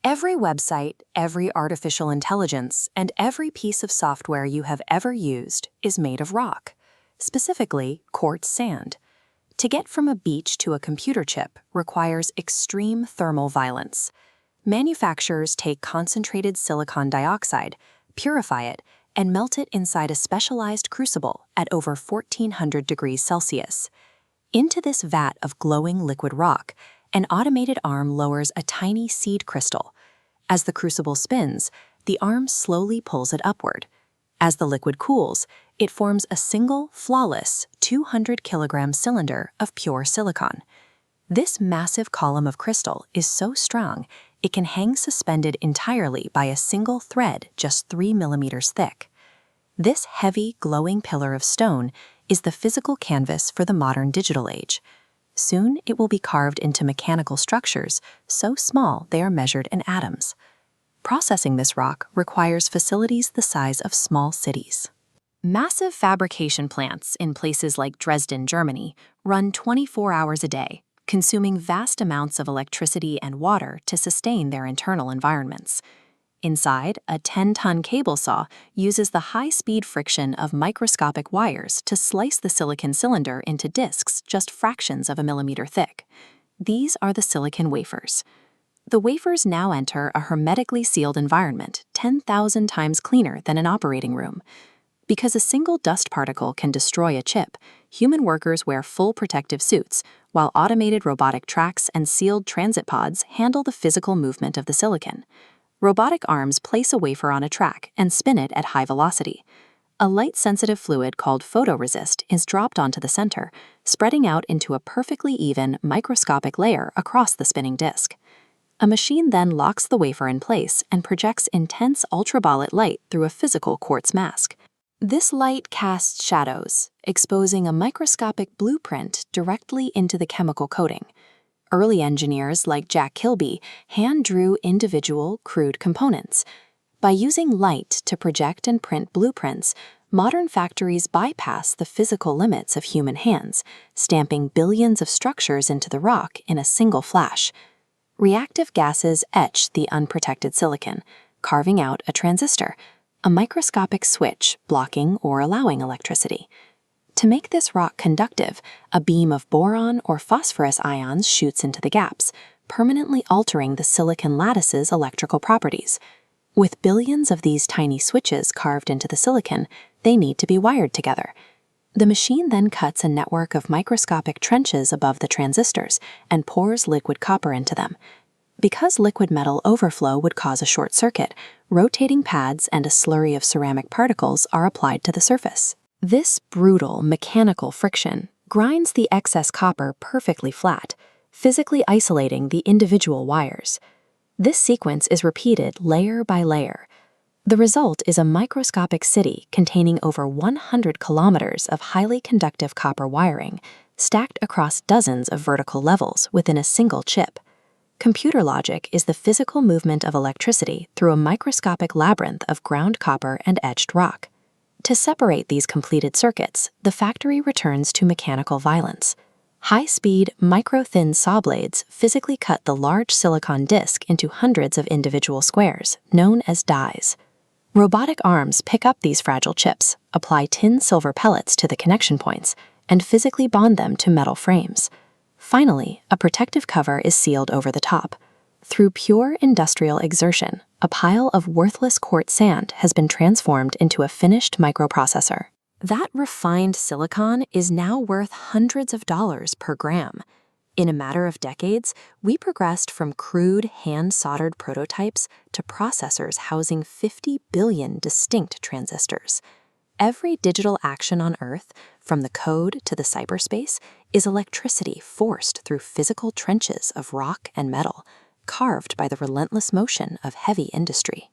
Every website, every artificial intelligence, and every piece of software you have ever used is made of rock, specifically quartz sand. To get from a beach to a computer chip requires extreme thermal violence. Manufacturers take concentrated silicon dioxide, purify it, and melt it inside a specialized crucible at over 1400 degrees Celsius. Into this vat of glowing liquid rock, an automated arm lowers a tiny seed crystal. As the crucible spins, the arm slowly pulls it upward. As the liquid cools, it forms a single, flawless, 200-kilogram cylinder of pure silicon. This massive column of crystal is so strong, it can hang suspended entirely by a single thread just 3 millimeters thick. This heavy, glowing pillar of stone is the physical canvas for the modern digital age. Soon it will be carved into mechanical structures so small they are measured in atoms. Processing this rock requires facilities the size of small cities. Massive fabrication plants in places like Dresden, Germany, run 24 hours a day, consuming vast amounts of electricity and water to sustain their internal environments. Inside, a 10-ton cable saw uses the high-speed friction of microscopic wires to slice the silicon cylinder into discs just fractions of a millimeter thick. These are the silicon wafers. The wafers now enter a hermetically sealed environment 10,000 times cleaner than an operating room. Because a single dust particle can destroy a chip, human workers wear full protective suits, while automated robotic tracks and sealed transit pods handle the physical movement of the silicon. Robotic arms place a wafer on a track and spin it at high velocity. A light-sensitive fluid called photoresist is dropped onto the center, spreading out into a perfectly even microscopic layer across the spinning disk. A machine then locks the wafer in place and projects intense ultraviolet light through a physical quartz mask. This light casts shadows, exposing a microscopic blueprint directly into the chemical coating. Early engineers like Jack Kilby hand-drew individual, crude components. By using light to project and print blueprints, modern factories bypass the physical limits of human hands, stamping billions of structures into the rock in a single flash. Reactive gases etch the unprotected silicon, carving out a transistor, a microscopic switch blocking or allowing electricity. To make this rock conductive, a beam of boron or phosphorus ions shoots into the gaps, permanently altering the silicon lattice's electrical properties. With billions of these tiny switches carved into the silicon, they need to be wired together. The machine then cuts a network of microscopic trenches above the transistors and pours liquid copper into them. Because liquid metal overflow would cause a short circuit, rotating pads and a slurry of ceramic particles are applied to the surface. This brutal mechanical friction grinds the excess copper perfectly flat, physically isolating the individual wires. This sequence is repeated layer by layer. The result is a microscopic city containing over 100 kilometers of highly conductive copper wiring, stacked across dozens of vertical levels within a single chip. Computer logic is the physical movement of electricity through a microscopic labyrinth of ground copper and etched rock. To separate these completed circuits, the factory returns to mechanical violence. High-speed, micro-thin saw blades physically cut the large silicon disk into hundreds of individual squares, known as dies. Robotic arms pick up these fragile chips, apply tin silver pellets to the connection points, and physically bond them to metal frames. Finally, a protective cover is sealed over the top. Through pure industrial exertion, a pile of worthless quartz sand has been transformed into a finished microprocessor. That refined silicon is now worth hundreds of dollars per gram. In a matter of decades, we progressed from crude, hand-soldered prototypes to processors housing 50 billion distinct transistors. Every digital action on Earth, from the code to the cyberspace, is electricity forced through physical trenches of rock and metal, carved by the relentless motion of heavy industry.